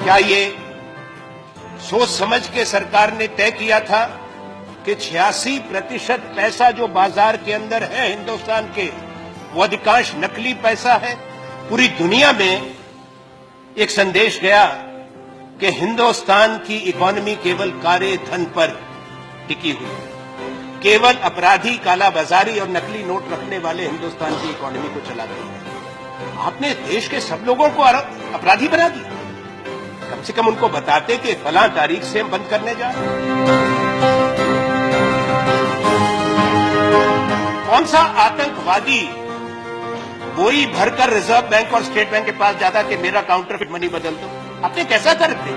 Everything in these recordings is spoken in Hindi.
क्या ये सोच समझ के सरकार ने तय किया था कि 86% पैसा जो बाजार के अंदर है हिंदुस्तान के, वो अधिकांश नकली पैसा है? पूरी दुनिया में एक संदेश गया कि हिंदुस्तान की इकोनॉमी केवल काले धन पर टिकी हुई है, केवल अपराधी, कालाबाजारी और नकली नोट रखने वाले हिंदुस्तान की इकोनॉमी को चलाते हैं। आपने देश के सब लोगों को अपराधी बना दिया। कम से कम उनको बताते कि फलां तारीख से हम बंद करने जा रहे हैं। कौन सा आतंकवादी वही भरकर रिजर्व बैंक और स्टेट बैंक के पास जाता कि मेरा काउंटरफिट मनी बदल दो? आपने कैसा कर दिया?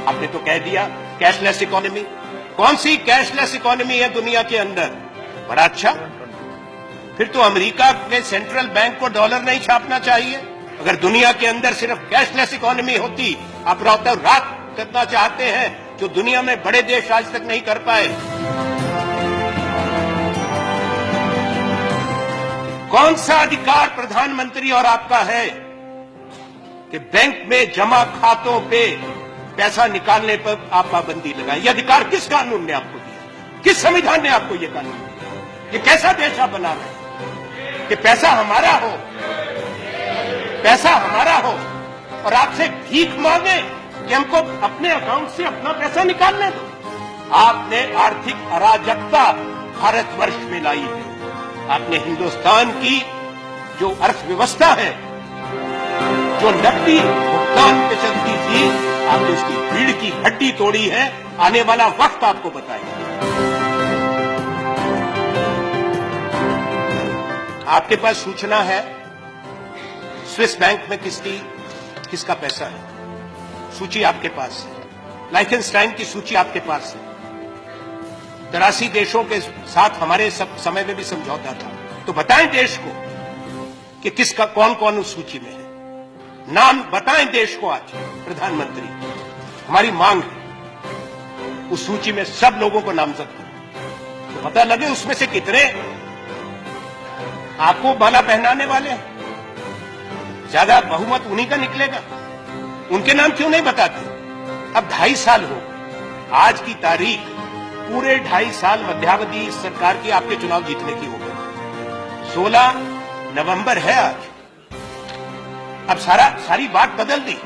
आपने तो कह दिया कैशलेस इकोनॉमी। कौन सी कैशलेस इकोनॉमी है दुनिया के अंदर? बड़ा अच्छा, फिर तो अमेरिका के सेंट्रल बैंक को डॉलर नहीं छापना चाहिए। अगर दुनिया के अंदर सिर्फ कैशलेस इकोनॉमी होती, आप रातों रात करना चाहते हैं जो दुनिया में बड़े देश आज तक नहीं कर पाए। कौन सा अधिकार प्रधानमंत्री और आपका है कि बैंक में जमा खातों पे पैसा निकालने पर आप पाबंदी लगाएं? ये अधिकार किस कानून ने आपको दिया? किस संविधान ने आपको ये कानून दिया? ये कैसा देश आप बना रहे हैं कि पैसा हमारा हो, पैसा हमारा हो और आपसे भीख मांगे कि हमको अपने अकाउंट से अपना पैसा निकालने दो? आपने आर्थिक अराजकता भारतवर्ष में लाई है। आपने हिंदुस्तान की जो अर्थव्यवस्था है, जो नकदी भुगतान पे चलती थी, आपने उसकी रीढ़ की हड्डी तोड़ी है। आने वाला वक्त आपको बताएगा। आपके पास सूचना है स्विस बैंक में किसका पैसा है? सूची आपके पास है। लाइखनस्टाइन की सूची आपके पास है। 83 देशों के साथ हमारे सब समय में भी समझौता था। तो बताएं देश को कि किसका कौन कौन उस सूची में है। नाम बताएं देश को आज प्रधानमंत्री। हमारी मांग है उस सूची में सब लोगों को नामजद करो, तो पता लगे उसमें से कितने आपको माला पहनाने वाले हैं। ज्यादा बहुमत उन्हीं का निकलेगा। उनके नाम क्यों नहीं बताते? अब 2.5 साल हो, आज की तारीख पूरे 2.5 साल मध्यावधि सरकार की आपके चुनाव जीतने की हो गई। 16 नवंबर है आज। अब सारी बात बदल दी।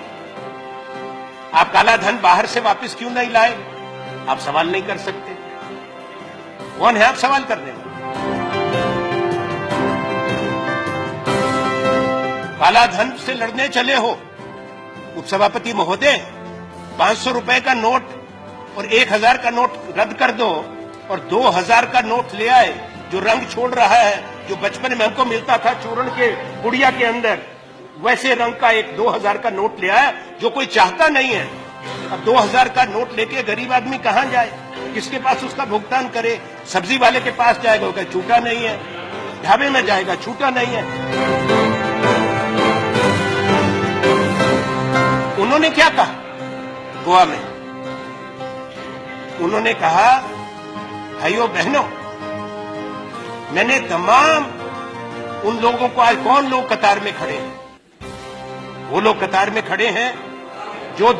आप काला धन बाहर से वापस क्यों नहीं लाए? आप सवाल नहीं कर सकते। कौन है आप सवाल करने वाले? काला धन से लड़ने चले हो उपसभापति महोदय। 500 रुपए का नोट और 1000 का नोट रद्द कर दो और 2000 का नोट ले आए, जो रंग छोड़ रहा है, जो बचपन में हमको मिलता था चूर्ण के पुड़िया के अंदर, वैसे रंग का एक 2000 का नोट ले आया जो कोई चाहता नहीं है। अब 2000 का नोट लेके गरीब आदमी कहां जाए? किसके पास उसका भुगतान करे? सब्जी वाले के पास जाएगा, वो छूटा नहीं है। ढाबे में जाएगा, छूटा नहीं है। उन्होंने क्या कहा गोवा में? उन्होंने कहा भाइयों बहनों, मैंने तमाम उन लोगों को, आज कौन लोग कतार में खड़े हैं? वो लोग कतार में खड़े हैं जो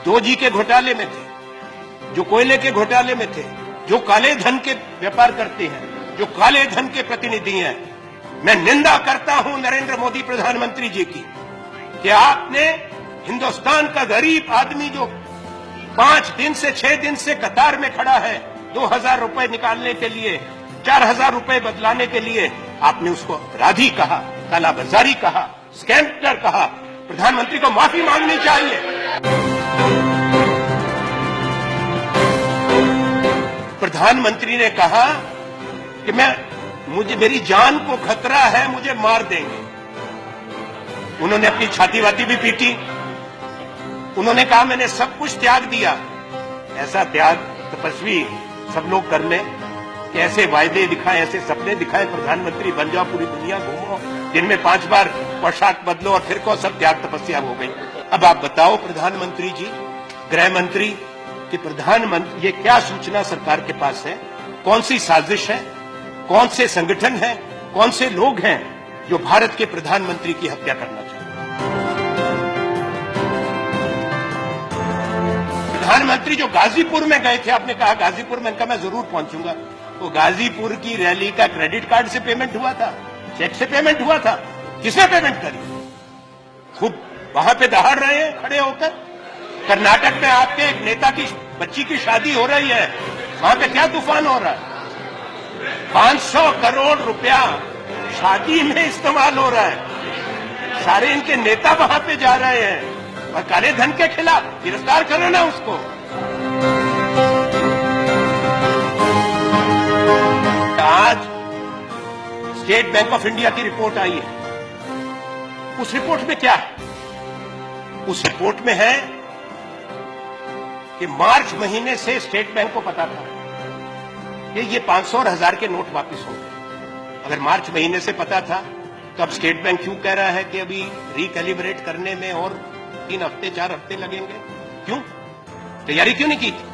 2G के घोटाले में थे, जो कोयले के घोटाले में थे, जो काले धन के व्यापार करते हैं, जो काले धन के प्रतिनिधि हैं। मैं निंदा करता हूं नरेंद्र मोदी प्रधानमंत्री जी की कि आपने हिंदुस्तान का गरीब आदमी जो 5 दिन से 6 दिन से कतार में खड़ा है 2000 रुपए निकालने के लिए, 4000 रुपए बदलाने के लिए, आपने उसको अपराधी कहा, कालाबाजारी कहा, स्कैमर कहा। प्रधानमंत्री को माफी मांगनी चाहिए। प्रधानमंत्री ने कहा कि मेरी जान को खतरा है, मुझे मार देंगे। उन्होंने अपनी छाती वाती भी पीटी। उन्होंने कहा मैंने सब कुछ त्याग दिया। ऐसा त्याग तपस्वी सब लोग कर लें कि ऐसे वायदे दिखाएं, ऐसे सपने दिखाएं, प्रधानमंत्री बन जाओ, पूरी दुनिया घूमो, दिन में 5 बार पोशाक बदलो और फिर को सब त्याग तपस्या हो गई। अब आप बताओ प्रधानमंत्री जी, गृह मंत्री, कि प्रधानमंत्री ये क्या सूचना सरकार के पास है? कौन सी साजिश है? कौन से संगठन है? कौन से लोग हैं जो भारत के प्रधानमंत्री की हत्या करना चाहता है। प्रधानमंत्री जो गाजीपुर में गए थे, आपने कहा गाजीपुर में, कहा मैं जरूर पहुंचूंगा। तो गाजीपुर की रैली का क्रेडिट कार्ड से पेमेंट हुआ था, चेक से पेमेंट हुआ था? किसने पेमेंट करी? खूब वहां पे दहाड़ रहे हैं खड़े होकर। कर्नाटक में आपके एक नेता की बच्ची की शादी हो रही है, वहां पे क्या तूफान हो रहा है? 500 करोड़ रुपया शादी में इस्तेमाल हो रहा है। सारे इनके नेता वहां पे जा रहे हैं और काले धन के खिलाफ गिरफ्तार करो ना उसको। आज स्टेट बैंक ऑफ इंडिया की रिपोर्ट आई है। उस रिपोर्ट में क्या है? उस रिपोर्ट में है कि मार्च महीने से स्टेट बैंक को पता था कि ये 500 और 1000 के नोट वापस होंगे। अगर मार्च महीने से पता था तो अब स्टेट बैंक क्यों कह रहा है कि अभी रिकैलिब्रेट करने में और 3 हफ्ते 4 हफ्ते लगेंगे? क्यों? तैयारी क्यों नहीं की थी?